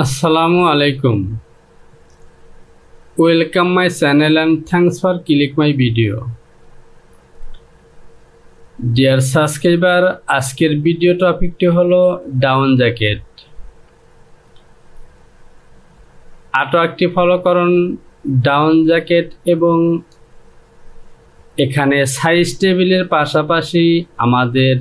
Assalamu alaikum. Welcome my channel and thanks for click my video. Dear subscriber, আজকের video টপিকটি হলো down jacket. আরও একটি follow করুন down jacket এবং এখানে সাইজ টেবিলের পাশাপাশি আমাদের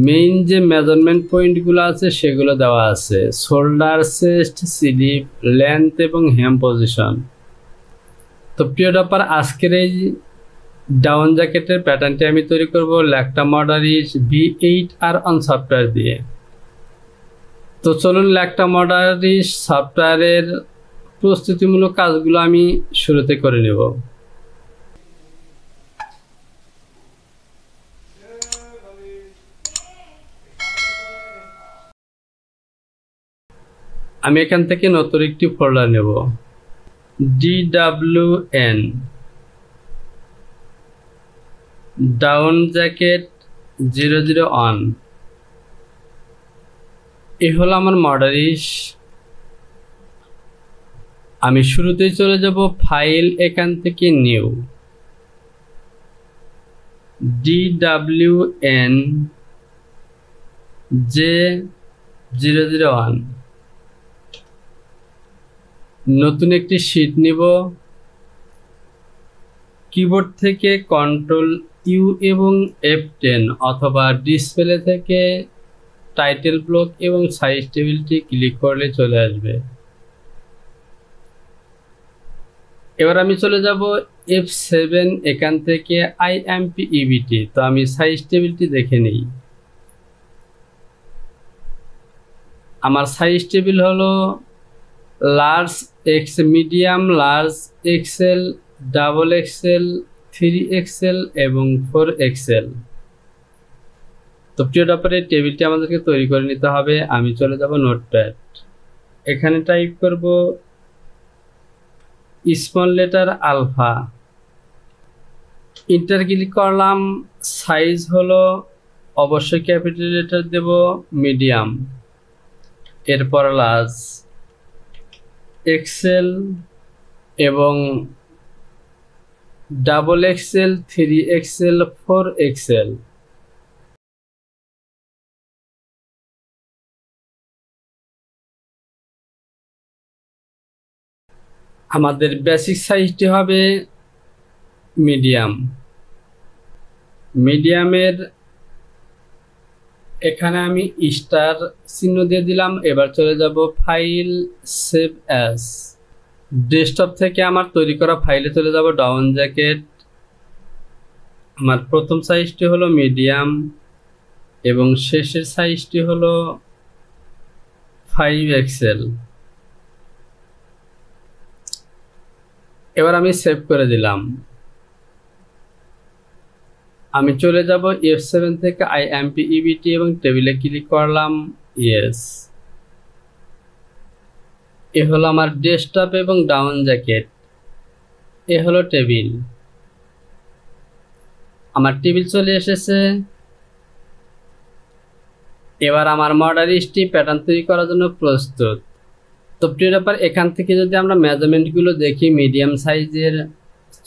মেইন যে মেজারমেন্ট পয়েন্টগুলো আছে সেগুলো দেওয়া আছে, শোল্ডার, চেস্ট, স্লিপ, লেন্থ এবং হেম পজিশন। তো প্রিয় টপার, আজকের এই ডাউন জ্যাকেটের প্যাটার্নটি আমি তৈরি করব ল্যাকটা মডারিস V8R অন সফটওয়্যার দিয়ে। তো চলুন ল্যাকটা মডারিস সফটওয়্যারের প্রস্তুতিমূলক কাজগুলো আমি শুরুতে করে নেব। আমি এখান থেকে নতুন একটি ফোল্ডার নেব, DWN ডাউন জ্যাকেট 001। এ হলো আমার মডারিস। আমি শুরুতেই চলে যাব ফাইল, এখান থেকে নিউ, DWN J001। নতুন একটি শীট নিব, কিবোর্ড থেকে Ctrl+U এবং F10 অথবা ডিসপ্লে থেকে টাইটেল ব্লক এবং সাইজ টেবিলটি ক্লিক করলে চলে আসবে। এবার আমি চলে যাব F7, এখান থেকে IMPEBT। তো আমি সাইজ টেবিলটি দেখে নিই। আমার সাইজ টেবিল হলো large x, medium, large Excel, double XL, 3XL এবং 4XL। তো প্রিয় টপারের টেবিলটি আমাদেরকে তৈরি করে নিতে হবে। আমি চলে যাব নোটপ্যাড, এখানে টাইপ করব small letter alpha, enter click করলাম। সাইজ হলো অবশ্যই ক্যাপিটাল লেটার দেব, মিডিয়াম, এরপর লার্জ এক্সেল এবং ডাবল এক্সেল, 3XL, 4XL। আমাদের বেসিক সাইজটি হবে মিডিয়াম। মিডিয়ামের এখানে আমি স্টার চিহ্ন দিয়ে দিলাম। এবার চলে যাব ফাইল, সেভ অ্যাজ। ডেস্কটপ থেকে আমার তৈরি করা ফাইলে চলে যাব ডাউন জ্যাকেট। আমার প্রথম সাইজটি হলো মিডিয়াম এবং শেষের সাইজটি হলো 5XL। এবার আমি সেভ করে দিলাম। আমি চলে যাব F7 থেকে IMPEBT এবং টেবিলে ক্লিক করলাম, ইয়েস। এ হলো আমার ডেস্কটপ এবং ডাউন জ্যাকেট। এ হলো টেবিল। আমার টেবিল চলে এসেছে। এবার আমার মডারিসটি প্যাটার্ন তৈরি করার জন্য প্রস্তুত। তো প্রিয় ব্যাপার, এখান থেকে যদি আমরা মেজারমেন্টগুলো দেখি, মিডিয়াম সাইজের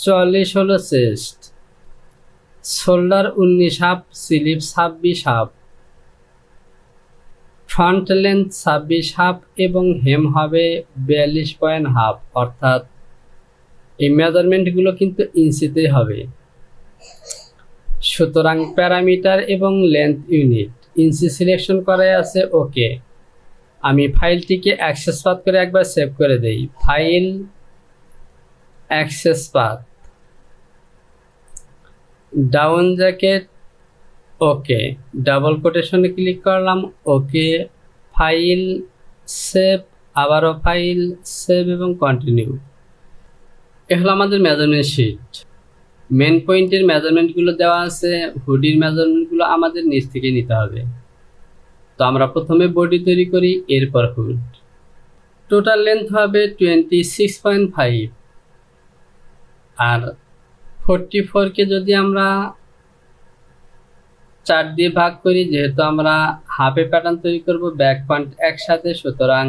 40 হলো chest, shoulder 19 half, sleeve 26 half, front length 26 half এবং হেম হবে 42.5। অর্থাৎ এই মেজারমেন্টগুলো কিন্তু ইঞ্চিতেই হবে। সুতরাং প্যারামিটার এবং লেন্থ ইউনিট ইঞ্চি সিলেকশন করা আছে, ওকে। আমি ফাইলটিকে অ্যাক্সেস পাথ করে একবার সেভ করে দেই, file, access path, down jacket, okay. Double কোটেশনে ক্লিক করলাম, ওকে। ফাইল, সেভ, আবারও ফাইল, সেভ এবং কন্টিনিউ। এ হলো আমাদের মেজারমেন্ট শিট। মেন পয়েন্টের মেজারমেন্টগুলো দেওয়া আছে, হুডির মেজারমেন্টগুলো আমাদের নিচ থেকে নিতে হবে। তো আমরা প্রথমে বডি তৈরি করি, এরপর হুড। টোটাল লেন্থ হবে 26.5 আর 44কে যদি আমরা 4 দিয়ে ভাগ করি, যেহেতু আমরা হাফে প্যাটার্ন তৈরি করব ব্যাক পয়েন্ট একসাথে, সুতরাং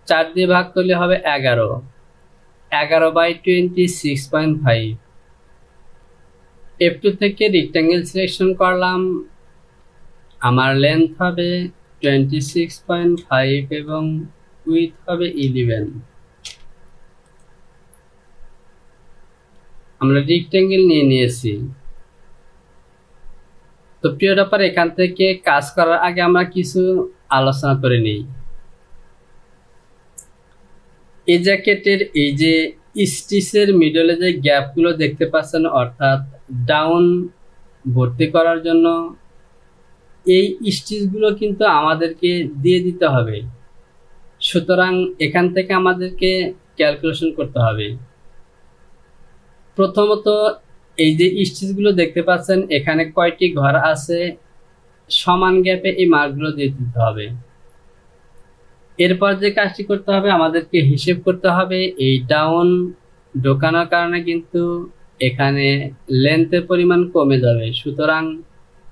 4 দিয়ে ভাগ করলে হবে 11। 11/20 6.5। F2 থেকে রেক্ট্যাঙ্গেল সিলেকশন করলাম, আমার লেন্থ হবে 26.5 এবং উইডথ হবে 11। আমরা রেক্ট্যাঙ্গেল নিয়ে নিয়েছি। তো প্রিয় ব্যাপার, এখান থেকে কাজ করার আগে আমরা কিছু আলোচনা করে নিই। এই জ্যাকেটের এই যে স্টিচের মিডলে যে গ্যাপগুলো দেখতে পাচ্ছেন, অর্থাৎ ডাউন ভর্তি করার জন্য এই স্টিচগুলো কিন্তু আমাদেরকে দিয়ে দিতে হবে। সুতরাং এখান থেকে আমাদেরকে ক্যালকুলেশন করতে হবে। প্রথমত এই যে স্টিচগুলো দেখতে পাচ্ছেন, এখানে কয়টি ঘর আছে, সমান গ্যাপে এই মার্কগুলো দিয়ে দিতে হবে। এরপর যে কাজটি করতে হবে, আমাদেরকে হিসেব করতে হবে এই ডাউন ঢোকানোর কারণে কিন্তু এখানে লেন্থের পরিমাণ কমে যাবে। সুতরাং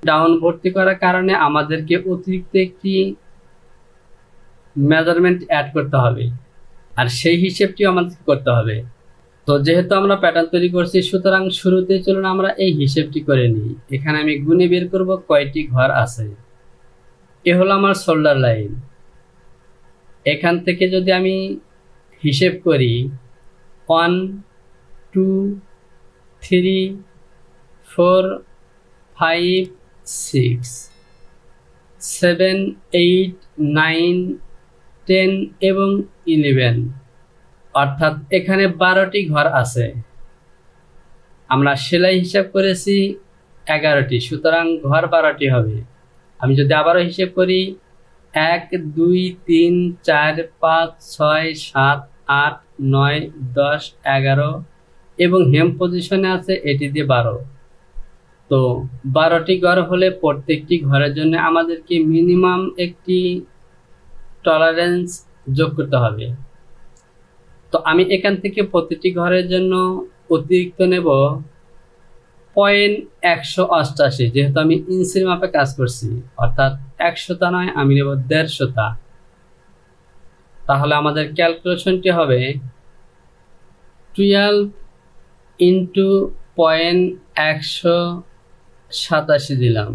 ডাউন ভর্তি করার কারণে আমাদেরকে অতিরিক্ত একটি মেজারমেন্ট অ্যাড করতে হবে, আর সেই হিসেবটিও আমাদেরকে করতে হবে। তো যেহেতু আমরা প্যাটার্ন তৈরি করছি, সুতরাং শুরুতে চলুন আমরা এই হিসেবটি করে নিই। এখানে আমি গুণে বের করব কয়টি ঘর আছে। এ হলো আমার শোল্ডার লাইন। এখান থেকে যদি আমি হিসেব করি 1 2 3 4 5 6 7 8 9 10 এবং 11, অর্থাৎ এখানে 12টি ঘর আছে। আমরা সেলাই হিসাব করেছি 11টি, সুতরাং ঘর 12টি হবে। আমি যদি আবারও হিসেব করি 1 2 3 4 5 6 7 8 9 10 11 এবং হেম পজিশনে আছে এটি দিয়ে 12। তো 12টি ঘর হলে প্রত্যেকটি ঘরের জন্য আমাদেরকে মিনিমাম একটি টলারেন্স যোগ করতে হবে। তো আমি এখান থেকে প্রতিটি ঘরের জন্য অতিরিক্ত নেব 188, যেহেতু আমি ইঞ্চির মাপে কাজ করছি, অর্থাৎ 100টা নয়, আমি নেব 150টা। তাহলে আমাদের ক্যালকুলেশনটি হবে 12 ইন্টু 187 দিলাম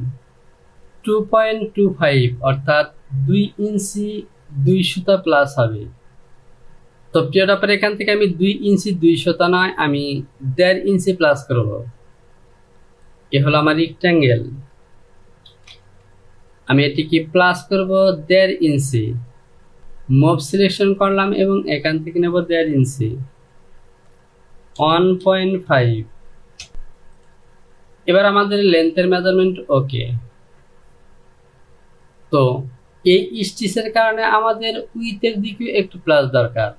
2.25, অর্থাৎ 2 ইঞ্চি 2 সুতা প্লাস হবে। তো প্রিয় ব্যাপারে এখান থেকে আমি 2 ইঞ্চি 2 সুতা নয়, আমি 1.5 ইঞ্চি প্লাস করব। এ হলো আমার রেক্ট্যাঙ্গেল, আমি এটিকে প্লাস করব 1.5 ইঞ্চি। মুভ সিলেকশন করলাম এবং এখান থেকে নেব 1.5 ইঞ্চি 1.5। এবার আমাদের লেন্থের মেজারমেন্ট ওকে। তো এই স্টিচের কারণে আমাদের উইথের দিকে একটু প্লাস দরকার।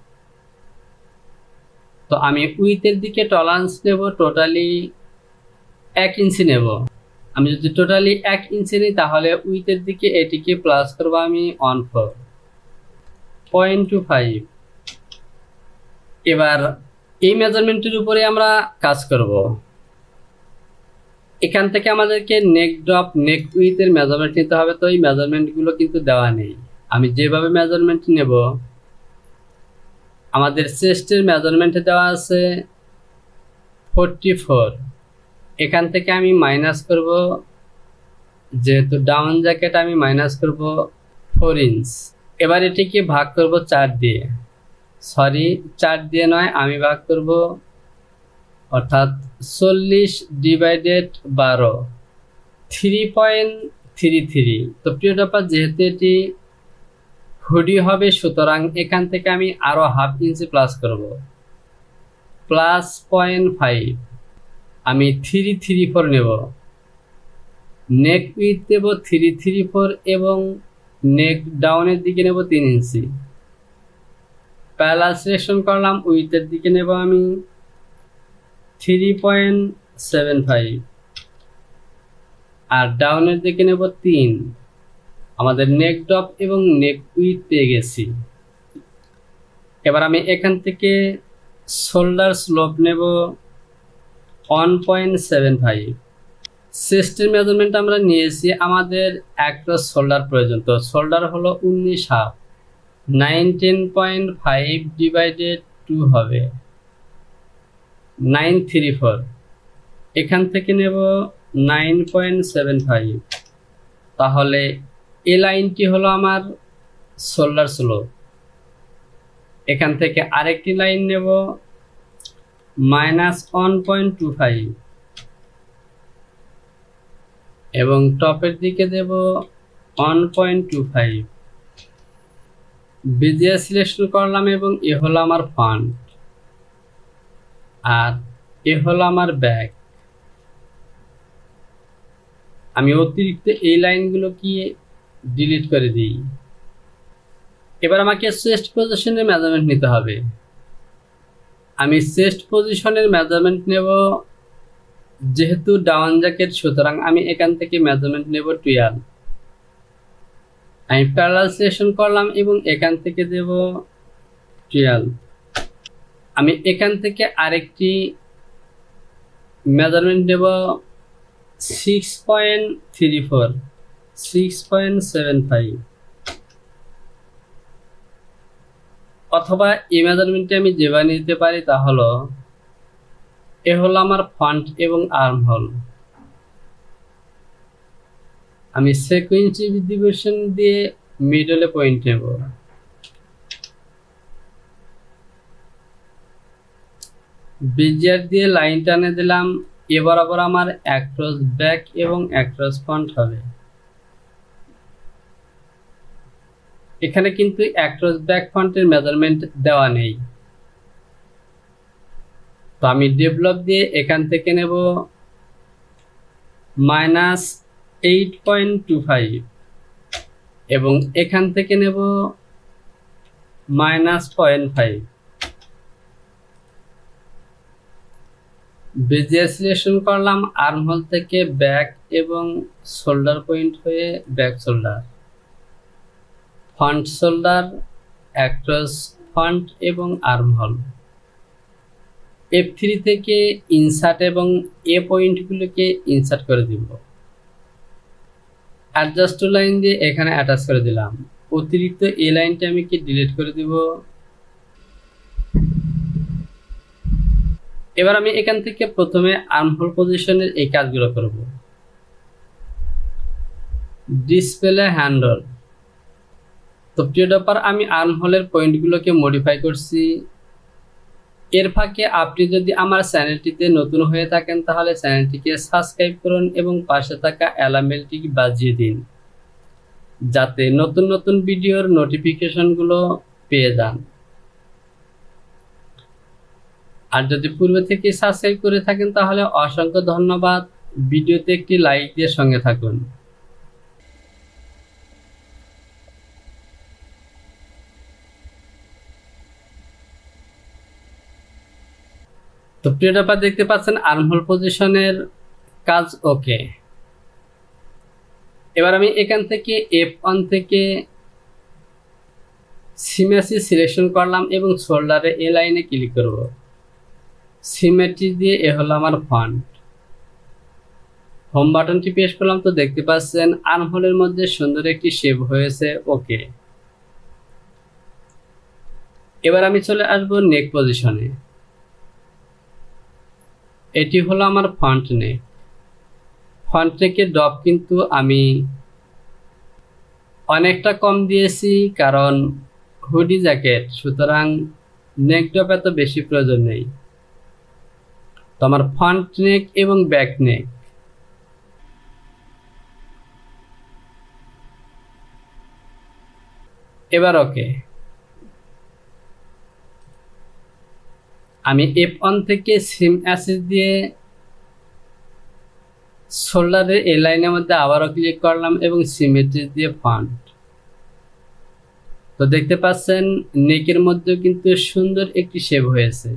তো আমি উইথের দিকে টলারেন্স নেব টোটালি 1 ইঞ্চি নেব। আমি যদি টোটালি 1 ইঞ্চি নিই, তাহলে উইথের দিকে এটিকে প্লাস করব আমি 14.25। এবার এই মেজারমেন্টের উপরে আমরা কাজ করব। এখান থেকে আমাদেরকে নেক ড্রপ নেক উইথের মেজারমেন্ট নিতে হবে। তো এই মেজারমেন্টগুলো কিন্তু দেওয়া নেই। আমি যেভাবে মেজারমেন্ট নেব, আমাদের চেস্টের মেজারমেন্টে দেওয়া আছে 44। এখান থেকে আমি মাইনাস করব, যেহেতু ডাউন জ্যাকেট আমি মাইনাস করব 4 ইঞ্চ। এবার এটিকে ভাগ করব 4 দিয়ে, সরি 4 দিয়ে নয়, আমি ভাগ করব, অর্থাৎ 40/12 3.33। তো প্রিয় ব্যাপার, যেহেতু এটি হুডি হবে, সুতরাং এখান থেকে আমি আরো হাফ ইঞ্চি প্লাস করব, প্লাস 0.5। আমি 334 নেব। নেক উইথ দেব 334 এবং নেক ডাউনের দিকে নেব 3 ইঞ্চি। প্যারালাল সিলেকশন করলাম, উইথের দিকে নেব আমি 3.75 আর ডাউনের দিকে নেব 3। আমাদের নেক ড্রপ এবং নেক উইথ পেয়ে গেছি। এবার আমি এখান থেকে শোল্ডার স্লোপ নেব 1.75। চেস্টের মেজারমেন্ট আমরা নিয়েছি, আমাদের অ্যাক্রস শোল্ডার প্রয়োজন। তো শোল্ডার হলো 19.5, 19.5 ডিভাইডেড 2 হবে 934। এখান থেকে নেব 9.75, তাহলে এই লাইনটি হলো আমার শোল্ডার স্লোপ। এখান থেকে আরেকটি লাইন নেব -1.25 এবং টপের দিকে দেব 1.25। বেজিয়ার সিলেকশন করলাম এবং এ হলো আমার ফ্রন্ট আর এ হলো আমার ব্যাক। আমি অতিরিক্ত এই লাইনগুলো কি ডিলিট করে দিই। এবার আমাকে চেস্ট পজিশনের মেজারমেন্ট নিতে হবে। আমি চেস্ট পজিশনের মেজারমেন্ট নেব, যেহেতু ডাউন জ্যাকেট সুতরাং আমি এখান থেকে মেজারমেন্ট নেব 12। আমি প্যারালাল সিলেকশন করলাম এবং এখান থেকে দেব 12। আমি এখান থেকে আরেকটি মেজারমেন্ট নেব 6.34, 6.75, অথবা এই মেজারমেন্টটি আমি যেভাবে নিতে পারি তা হলো এ হলো আমার ফ্রন্ট এবং আর্ম হোল। আমি সিকোয়েন্সিয়াল ডিভিশন দিয়ে মিডলে পয়েন্ট নেব। বেজিয়ার দিয়ে লাইন টানে দিলাম, এ বরাবর আমার অ্যাক্রস ব্যাক এবং অ্যাক্রস ফ্রন্ট হবে। এখানে কিন্তু অ্যাক্রস ব্যাক ফ্রন্টের মেজারমেন্ট দেওয়া নেই, তো আমি ডেভেলপ দিয়ে এখান থেকে নেব -8.25 এবং এখান থেকে নেব -0.5। বেজিয়ার সিলেকশন করলাম, আর্ম হোল থেকে ব্যাক এবং শোল্ডার পয়েন্ট হয়ে back shoulder, front shoulder, across front এবং আর্ম হোল। F3 থেকে ইনসার্ট এবং এ পয়েন্টগুলোকে ইনসার্ট করে দিব। অ্যাডজাস্ট টু লাইন দিয়ে এখানে অ্যাটাচ করে দিলাম। অতিরিক্ত এই লাইনটা আমি কি ডিলিট করে দিব। এবার আমি এখান থেকে প্রথমে আর্মহোল পজিশনের এই কাজগুলো করব। Display handle. তো প্রিয় ডপার, আমি আর্মহোলের পয়েন্টগুলোকে মডিফাই করছি। এর ফাঁকে আপনি যদি আমার চ্যানেলটিতে নতুন হয়ে থাকেন তাহলে চ্যানেলটিকে সাবস্ক্রাইব করুন এবং পাশে থাকা অ্যালার্ম বেলটি বাজিয়ে দিন, যাতে নতুন নতুন ভিডিওর নোটিফিকেশনগুলো পেয়ে যান। আর যদি পূর্বে থেকে সাবস্ক্রাইব করে থাকেন তাহলে অসংখ্য ধন্যবাদ। ভিডিওতে একটি লাইক দিয়ে সঙ্গে থাকুন। তো প্রিয় ডপার, দেখতে পাচ্ছেন আর্মহোল পজিশনের কাজ ওকে। এবার আমি এখান থেকে F1 থেকে সিমেট্রি সিলেকশন করলাম এবং শোল্ডারে এ লাইনে ক্লিক করব। সিমেট্রি দিয়ে এ হলো আমার ফ্রন্ট। হোম বাটনটি প্রেস করলাম, তো দেখতে পাচ্ছেন আর্মহোলের মধ্যে সুন্দর একটি শেপ হয়েছে ওকে। এবার আমি চলে আসব নেক পজিশনে। এটি হলো আমার ফ্রন্ট নেক। ফ্রন্ট নেকের ড্রপ কিন্তু আমি অনেকটা কম দিয়েছি, কারণ হুডি জ্যাকেট, সুতরাং নেক ড্রপ এত বেশি প্রয়োজন নেই। তো আমার ফ্রন্ট নেক এবং ব্যাক নেক। এবার ওকে। আমি F1 থেকে সিম অ্যাসিস দিয়ে শোল্ডারের এই লাইনের মধ্যে আবারও ক্লিক করলাম এবং সিমেট্রি দিয়ে ফ্রন্ট। তো দেখতে পাচ্ছেন নেকের মধ্যেও কিন্তু সুন্দর একটি শেপ হয়েছে।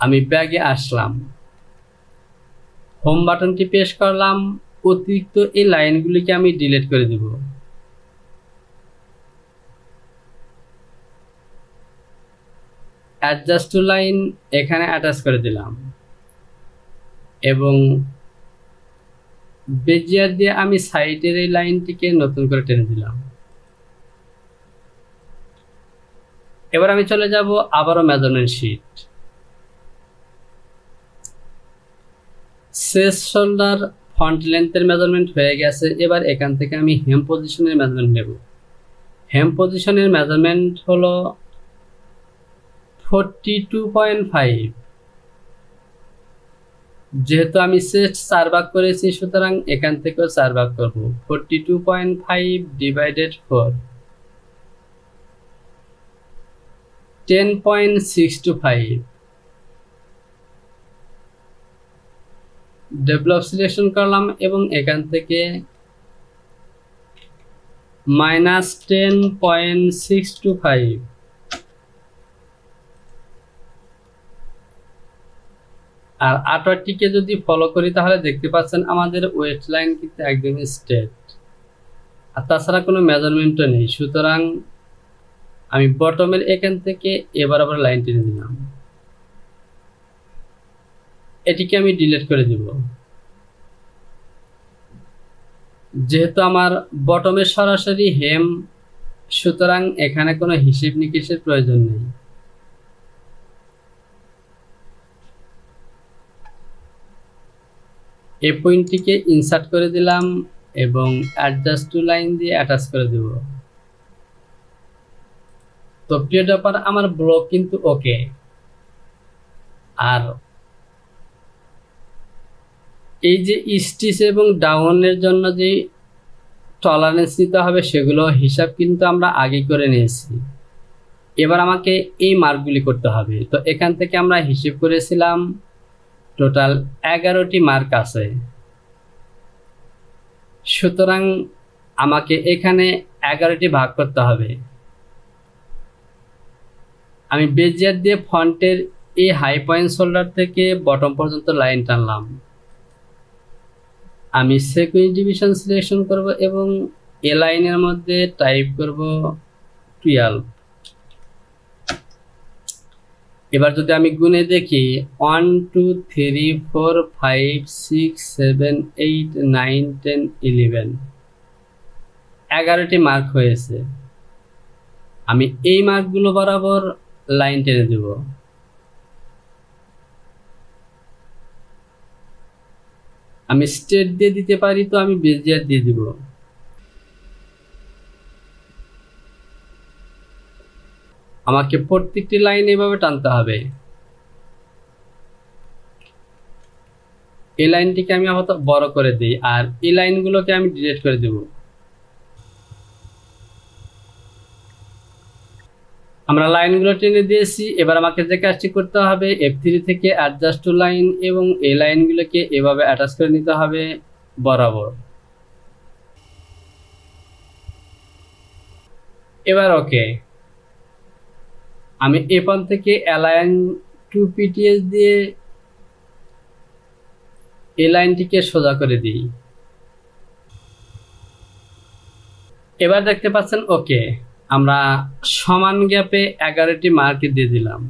আমি ব্যাগে আসলাম, হোম বাটনটি প্রেস করলাম, অতিরিক্ত এই লাইনগুলিকে আমি ডিলিট করে দিব। অ্যাডজাস্ট টু লাইন এখানে অ্যাটাচ করে দিলাম। এবং বেজিয়ার দিয়ে আমি সাইডের এই লাইনটিকে নতুন করে টেনে দিলাম। এবার আমি চলে যাব আবারও measurement sheet. Chest shoulder front লেন্থের মেজারমেন্ট হয়ে গেছে। এবার এখান থেকে আমি হেম পজিশনের মেজারমেন্ট নেব। হেম পজিশনের মেজারমেন্ট হলো 42.5। যেহেতু আমি চেস্ট 4 ভাগ করেছি, সুতরাং এখান থেকেও 4 ভাগ করব। 42.5 ডিভাইডেড 4 10.625। ডেভেলপ সিলেকশন করলাম এবং এখান থেকে -10.625। আর আটারটিকে যদি ফলো করি তাহলে দেখতে পাচ্ছেন আমাদের ওয়েট লাইন কিন্তু একদমই স্ট্রেট, আর তাছাড়া কোনো মেজারমেন্টও নেই। সুতরাং আমি বটমের এখান থেকে এবার আবার লাইন টেনে দিলাম। এটিকে আমি ডিলিট করে দিব। যেহেতু আমার বটমের সরাসরি হেম, সুতরাং এখানে কোনো হিসেব নিকেশের প্রয়োজন নেই। এই পয়েন্টটিকে ইনসার্ট করে দিলাম এবং অ্যাডজাস্ট টু লাইন দিয়ে অ্যাটাচ করে দেব। তো প্রিয় ব্যাপার, আমার ব্লক কিন্তু ওকে। আর এই যে স্টিচ এবং ডাউনের জন্য যে টলারেন্স নিতে হবে সেগুলো হিসাব কিন্তু আমরা আগে করে নিয়েছি। এবার আমাকে এই মার্কগুলি করতে হবে। তো এখান থেকে আমরা হিসেব করেছিলাম টোটাল 11টি মার্ক আছে। সুতরাং আমাকে এখানে 11টি ভাগ করতে হবে। আমি বেজিয়ার দিয়ে ফন্টের এই হাই পয়েন্ট শোল্ডার থেকে বটম পর্যন্ত লাইন টানলাম। আমি সিকোয়েন্স ডিভিশন সিলেকশন করব এবং এ লাইনের মধ্যে টাইপ করব 12। এবার যদি আমি গুণে দেখি 1 2 3 4 5 6 7 8 9 10 11, 11টি মার্ক হয়েছে। আমি এই মার্কগুলো বরাবর লাইন টেনে দেব। আমি স্ট্রেট দিয়ে দিতে পারি, তো আমি বেজিয়ার দিয়ে দিব। আমাকে প্রত্যেকটি লাইন এভাবে টানতে হবে। এই লাইনটিকে আমি আপাতত বড় করে দিই, আর এই লাইনগুলোকে আমি ডিলিট করে দেব। আমরা লাইনগুলো টেনে দিয়েছি। এবার আমাকে যে কাজটি করতে হবে, F3 থেকে অ্যাডজাস্ট টু লাইন এবং এই লাইনগুলোকে এভাবে অ্যাটাচ করে নিতে হবে বরাবর। এবার ওকে। আমি এখান থেকে অ্যালাইন টু পিটিএস দিয়ে এই লাইনটিকে সোজা করে দিই। এবার দেখতে পাচ্ছেন ওকে, আমরা সমান গ্যাপে 11টি মার্ক দিয়ে দিলাম।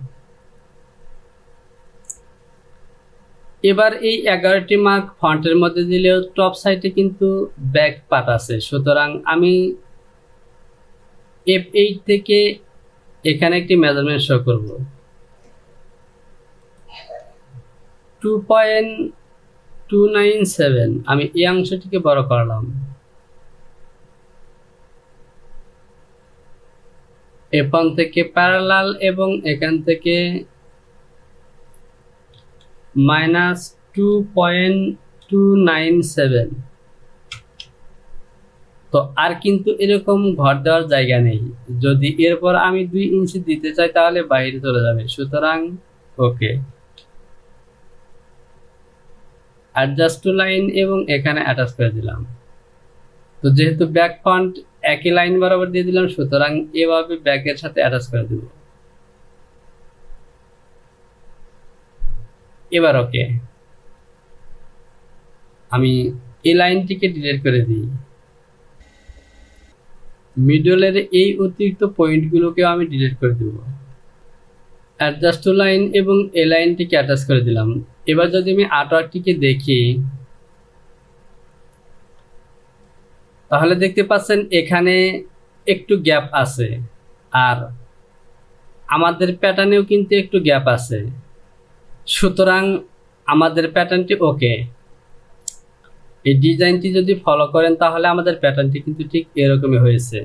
এবার এই 11টি মার্ক ফন্টের মধ্যে দিলেও টপ সাইডে কিন্তু ব্যাক পার্ট আছে। সুতরাং আমি F8 থেকে এখানে একটি মেজারমেন্ট শো করব। 2.297। আমি এই অংশটিকে বড় করলাম। এখান থেকে প্যারালাল এবং এখান থেকে -2.297। তো আর কিন্তু এরকম ঘর দেওয়ার জায়গা নেই। যদি এরপর আমি 2 ইঞ্চি দিতে চাই তাহলে বাইরে চলে যাবে। সুতরাং ওকে, অ্যাডজাস্ট টু লাইন এবং এখানে অ্যাটাচ করে দিলাম। তো যেহেতু ব্যাক ফ্রন্ট একই লাইন বরাবর দিয়ে দিলাম, সুতরাং এভাবে ব্যাকের সাথে অ্যাটাচ করে দেব। এবার ওকে, আমি এই লাইনটিকে ডিলিট করে দিই। মিডলের এই অতিরিক্ত পয়েন্টগুলোকেও আমি ডিলিট করে দেব। অ্যাডজাস্ট টু লাইন এবং এই লাইনটিকে অ্যাটাচ করে দিলাম। এবার যদি আমি আর্টওয়ার্কটিকে দেখি তাহলে দেখতে পাচ্ছেন এখানে একটু গ্যাপ আছে, আর আমাদের প্যাটার্নেও কিন্তু একটু গ্যাপ আছে। সুতরাং আমাদের প্যাটার্নটি ওকে। এই ডিজাইনটি যদি ফলো করেন তাহলে আমাদের প্যাটার্নটি কিন্তু ঠিক এরকমই হয়েছে।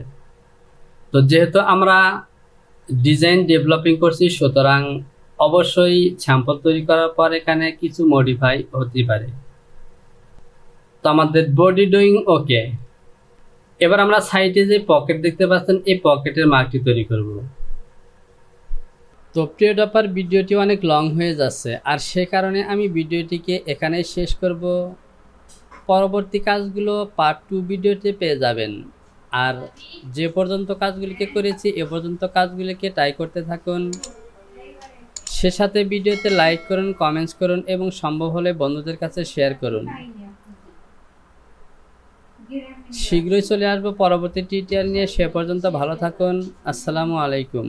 তো যেহেতু আমরা ডিজাইন ডেভেলপিং করছি, সুতরাং অবশ্যই স্যাম্পল তৈরি করার পর এখানে কিছু মডিফাই হতে পারে। তো আমাদের বডি ডুইং ওকে। এবার আমরা সাইডে যে পকেট দেখতে পাচ্ছেন, এই পকেটের মার্কটি তৈরি করব। তো প্রিয় ডপার, ভিডিওটি অনেক লং হয়ে যাচ্ছে, আর সে কারণে আমি ভিডিওটিকে এখানেই শেষ করব। পরবর্তী কাজগুলো পার্ট 2 ভিডিওতে পেয়ে যাবেন। আর যে পর্যন্ত কাজগুলিকে করেছি এ পর্যন্ত কাজগুলিকে ট্রাই করতে থাকুন। সে সাথে ভিডিওতে লাইক করুন, কমেন্টস করুন এবং সম্ভব হলে বন্ধুদের কাছে শেয়ার করুন। শীঘ্রই চলে আসবো পরবর্তী টিউটোরিয়াল নিয়ে। সে পর্যন্ত ভালো থাকুন। আসসালামু আলাইকুম।